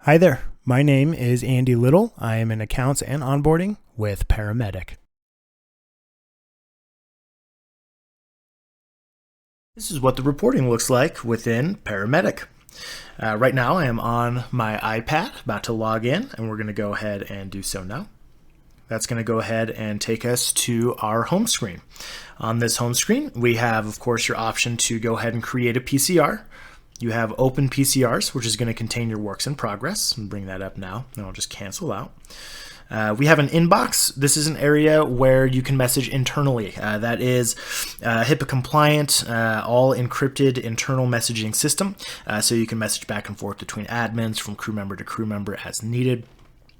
Hi there. My name is Andy Little. I am in accounts and onboarding with Paramedic. This is what the reporting looks like within Paramedic. Right now I am on my iPad about to log in, and we're going to go ahead and do so now. That's going to go ahead and take us to our home screen. On this home screen, we have, of course, your option to go ahead and create a PCR. You have open PCRs, which is going to contain your works in progress. I'll bring that up now, and I'll just cancel out. We have an inbox. This is an area where you can message internally. That is HIPAA compliant, all encrypted internal messaging system. So you can message back and forth between admins from crew member to crew member as needed.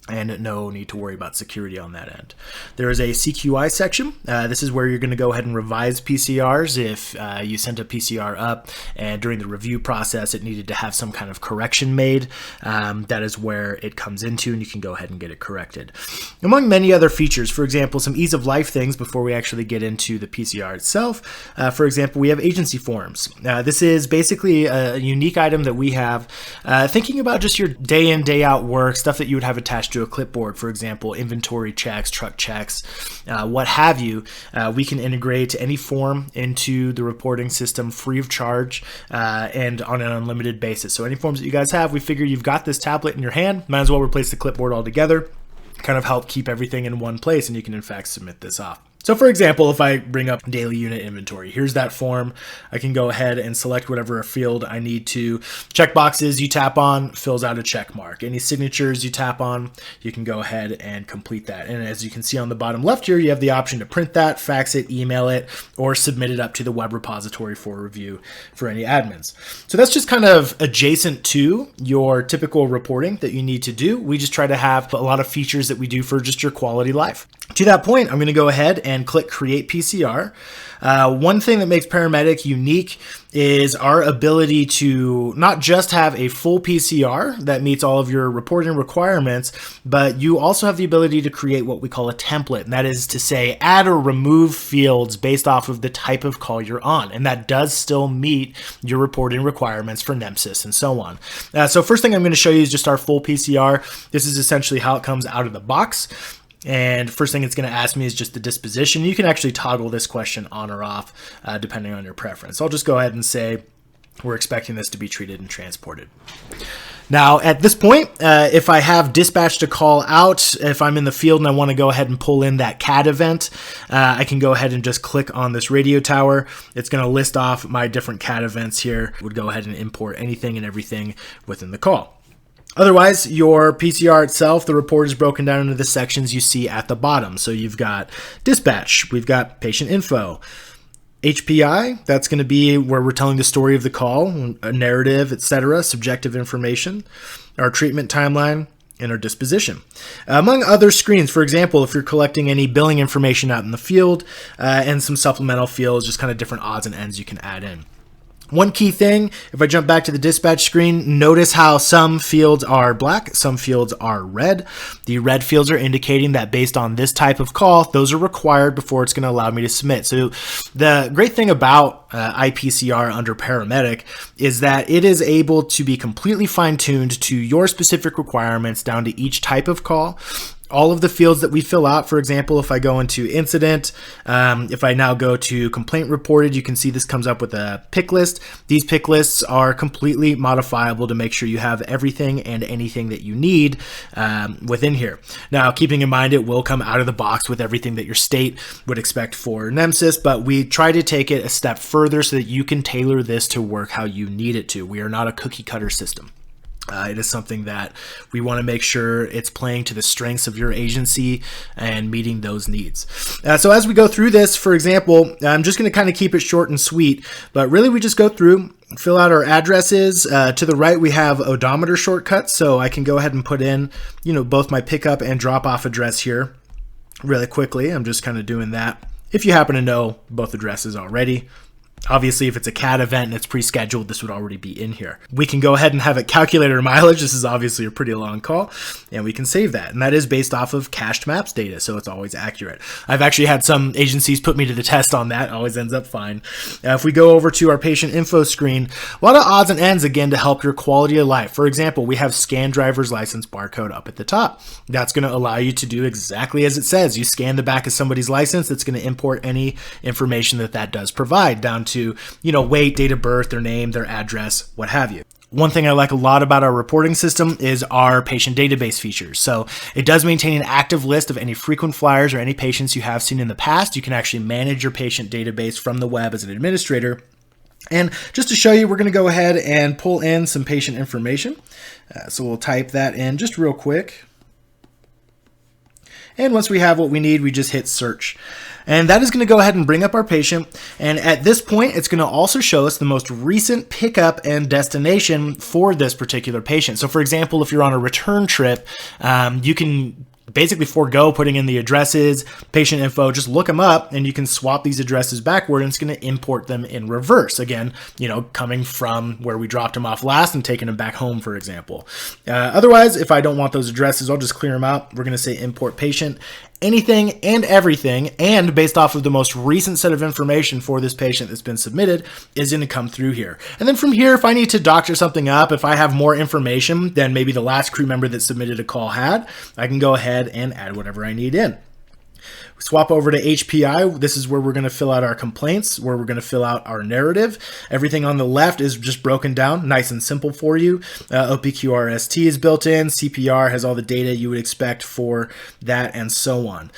And no need to worry about security on that end. There is a CQI section. This is where you're going to go ahead and revise PCRs if you sent a PCR up and during the review process it needed to have some kind of correction made. That is where it comes into, and you can go ahead and get it corrected. Among many other features, for example, some ease of life things before we actually get into the PCR itself. For example, we have agency forms. This is basically a unique item that we have. Thinking about just your day in, day out work, stuff that you would have attached to a clipboard, for example, inventory checks, truck checks, what have you. We can integrate any form into the reporting system free of charge and on an unlimited basis. So any forms that you guys have, we figure you've got this tablet in your hand, might as well replace the clipboard altogether, kind of help keep everything in one place, and you can in fact submit this off. So for example, if I bring up daily unit inventory, here's that form. I can go ahead and select whatever field I need to. Check boxes you tap on, fills out a check mark. Any signatures you tap on, you can go ahead and complete that. And as you can see on the bottom left here, you have the option to print that, fax it, email it, or submit it up to the web repository for review for any admins. So that's just kind of adjacent to your typical reporting that you need to do. We just try to have a lot of features that we do for just your quality life. To that point, I'm going to go ahead and click Create PCR. One thing that makes Paramedic unique is our ability to not just have a full PCR that meets all of your reporting requirements, but you also have the ability to create what we call a template. And that is to say, add or remove fields based off of the type of call you're on. And that does still meet your reporting requirements for NEMSIS and so on. So first thing I'm going to show you is just our full PCR. This is essentially how it comes out of the box. And first thing it's going to ask me is just the disposition. You can actually toggle this question on or off depending on your preference. So I'll just go ahead and say we're expecting this to be treated and transported. Now, at this point, if I have dispatch to call out, if I'm in the field and I want to go ahead and pull in that CAD event, I can go ahead and just click on this radio tower. It's going to list off my different CAD events here. Would go ahead and import anything and everything within the call. Otherwise, your PCR itself, the report is broken down into the sections you see at the bottom. So you've got dispatch, we've got patient info, HPI, that's going to be where we're telling the story of the call, a narrative, etc., subjective information, our treatment timeline, and our disposition. Among other screens, for example, if you're collecting any billing information out in the field and some supplemental fields, just kind of different odds and ends you can add in. One key thing, if I jump back to the dispatch screen, notice how some fields are black, some fields are red. The red fields are indicating that based on this type of call, those are required before it's going to allow me to submit. So the great thing about iPCR under Paramedic is that it is able to be completely fine-tuned to your specific requirements down to each type of call. All of the fields that we fill out, for example, if I go into incident, if I now go to complaint reported, you can see this comes up with a pick list. These pick lists are completely modifiable to make sure you have everything and anything that you need within here. Now, keeping in mind, it will come out of the box with everything that your state would expect for NEMSIS, but we try to take it a step further so that you can tailor this to work how you need it to. We are not a cookie cutter system. It is something that we want to make sure it's playing to the strengths of your agency and meeting those needs. So as we go through this, for example, I'm just going to kind of keep it short and sweet, but really we just go through, fill out our addresses. To the right, we have odometer shortcuts, so I can go ahead and put in, both my pickup and drop off address here really quickly. I'm just kind of doing that. If you happen to know both addresses already, Obviously, if it's a CAT event and it's pre-scheduled, this would already be in here. We can go ahead and have it calculate our mileage. This is obviously a pretty long call, and we can save that. And that is based off of cached maps data, so it's always accurate. I've actually had some agencies put me to the test on that. It always ends up fine. If we go over to our patient info screen, a lot of odds and ends, again, to help your quality of life. For example, we have scan driver's license barcode up at the top. That's going to allow you to do exactly as it says. You scan the back of somebody's license, it's going to import any information that does provide, down to, weight, date of birth, their name, their address, what have you. One thing I like a lot about our reporting system is our patient database features. So it does maintain an active list of any frequent flyers or any patients you have seen in the past. You can actually manage your patient database from the web as an administrator. And just to show you, we're going to go ahead and pull in some patient information. So we'll type that in just real quick. And once we have what we need, we just hit search. And that is going to go ahead and bring up our patient. And at this point, it's going to also show us the most recent pickup and destination for this particular patient. So for example, if you're on a return trip, you can basically forego putting in the addresses, patient info, just look them up and you can swap these addresses backward and it's going to import them in reverse. Again, coming from where we dropped them off last and taking them back home, for example. Otherwise, if I don't want those addresses, I'll just clear them out. We're going to say import patient. Anything and everything, and based off of the most recent set of information for this patient that's been submitted, is going to come through here. And then from here, if I need to doctor something up, if I have more information than maybe the last crew member that submitted a call had, I can go ahead and add whatever I need in. Swap over to HPI. This is where we're going to fill out our complaints, where we're going to fill out our narrative. Everything on the left is just broken down, nice and simple for you. OPQRST is built in. CPR has all the data you would expect for that, and so on.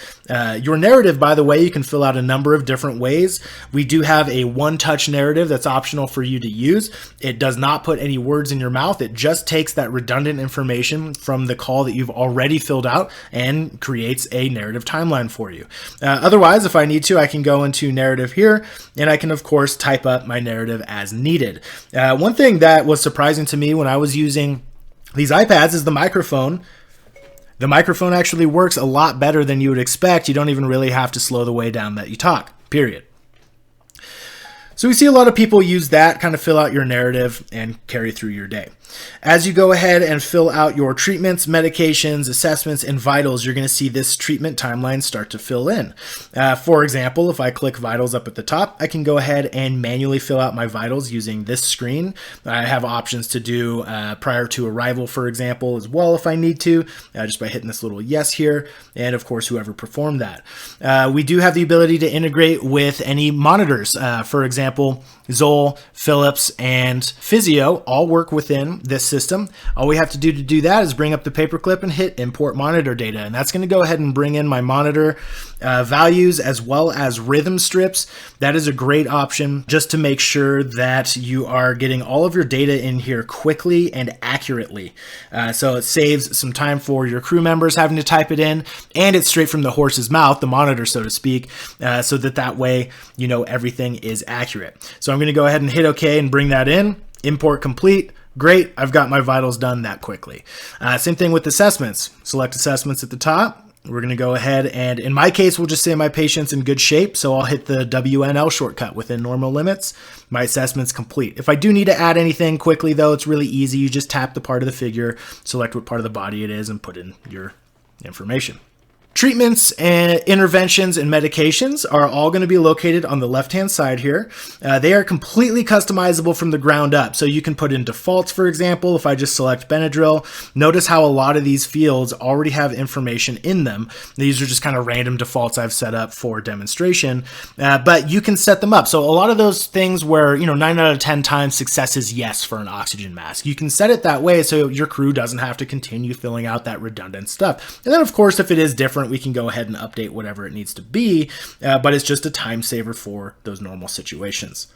Your narrative, by the way, you can fill out a number of different ways. We do have a one-touch narrative that's optional for you to use. It does not put any words in your mouth. It just takes that redundant information from the call that you've already filled out and creates a narrative timeline for you. Otherwise, if I need to, I can go into narrative here, and I can, of course, type up my narrative as needed. One thing that was surprising to me when I was using these iPads is the microphone. The microphone actually works a lot better than you would expect. You don't even really have to slow the way down that you talk, period. So we see a lot of people use that, kind of fill out your narrative and carry through your day. As you go ahead and fill out your treatments, medications, assessments, and vitals, you're going to see this treatment timeline start to fill in. For example, if I click vitals up at the top, I can go ahead and manually fill out my vitals using this screen. I have options to do prior to arrival, for example, as well if I need to, just by hitting this little yes here, and of course, whoever performed that. We do have the ability to integrate with any monitors. For example, Zoll, Philips, and Physio all work within this system. All we have to do that is bring up the paperclip and hit import monitor data. And that's going to go ahead and bring in my monitor values as well as rhythm strips. That is a great option just to make sure that you are getting all of your data in here quickly and accurately. So it saves some time for your crew members having to type it in, and it's straight from the horse's mouth, the monitor, so to speak, so that way, you know, everything is accurate. So I'm going to go ahead and hit OK and bring that in. Import complete. Great, I've got my vitals done that quickly. Same thing with assessments. Select assessments at the top. We're going to go ahead and, in my case, we'll just say my patient's in good shape, so I'll hit the WNL shortcut within normal limits. My assessment's complete. If I do need to add anything quickly, though, it's really easy. You just tap the part of the figure, select what part of the body it is, and put in your information. Treatments and interventions and medications are all going to be located on the left-hand side here. They are completely customizable from the ground up. So you can put in defaults, for example, if I just select Benadryl. Notice how a lot of these fields already have information in them. These are just kind of random defaults I've set up for demonstration, but you can set them up. So a lot of those things where, 9 out of 10 times success is yes for an oxygen mask. You can set it that way so your crew doesn't have to continue filling out that redundant stuff. And then, of course, if it is different, we can go ahead and update whatever it needs to be, but it's just a time saver for those normal situations.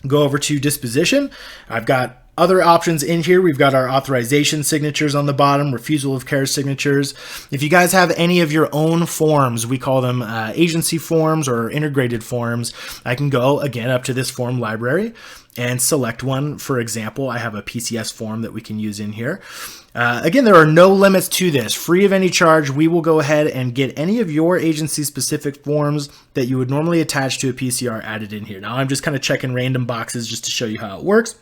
Go over to disposition. I've got other options in here. We've got our authorization signatures on the bottom, refusal of care signatures. If you guys have any of your own forms, we call them agency forms or integrated forms, I can go again up to this form library and select one. For example, I have a PCS form that we can use in here. Again, there are no limits to this. Free of any charge, we will go ahead and get any of your agency-specific forms that you would normally attach to a PCR added in here. Now, I'm just kind of checking random boxes just to show you how it works.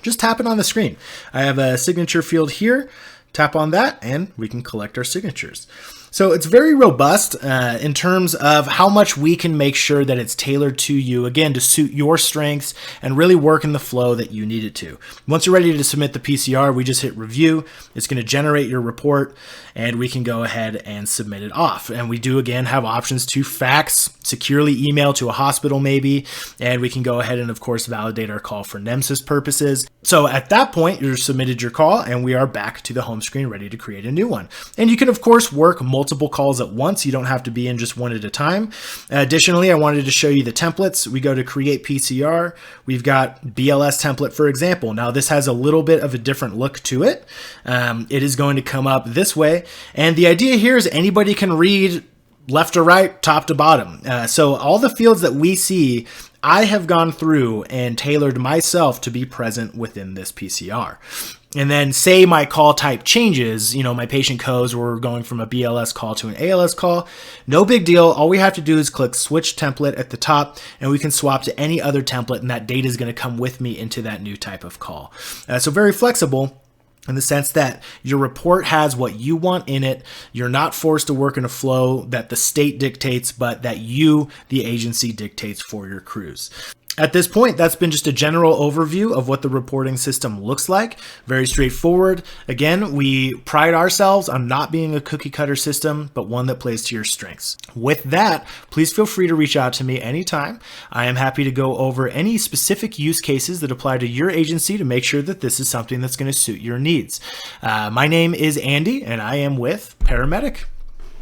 Just tap it on the screen. I have a signature field here. Tap on that, and we can collect our signatures. So it's very robust in terms of how much we can make sure that it's tailored to you, again, to suit your strengths and really work in the flow that you need it to. Once you're ready to submit the PCR, we just hit review. It's going to generate your report, and we can go ahead and submit it off. And we do, again, have options to fax, securely email to a hospital maybe, and we can go ahead and, of course, validate our call for NEMSIS purposes. So at that point, you've submitted your call, and we are back to the home screen ready to create a new one. And you can, of course, work multiple calls at once. You don't have to be in just one at a time. Additionally, I wanted to show you the templates. We go to create PCR. We've got BLS template, for example. Now this has a little bit of a different look to it. It is going to come up this way. And the idea here is anybody can read left to right, top to bottom. So all the fields that we see, I have gone through and tailored myself to be present within this PCR. And then say my call type changes, my patient codes, we're going from a BLS call to an ALS call. No big deal. All we have to do is click switch template at the top, and we can swap to any other template, and that data is going to come with me into that new type of call. So very flexible, in the sense that your report has what you want in it. You're not forced to work in a flow that the state dictates, but that you, the agency, dictates for your crews. At this point, that's been just a general overview of what the reporting system looks like. Very straightforward. Again, we pride ourselves on not being a cookie cutter system, but one that plays to your strengths. With that, please feel free to reach out to me anytime. I am happy to go over any specific use cases that apply to your agency to make sure that this is something that's going to suit your needs. My name is Andy, and I am with Paramedic.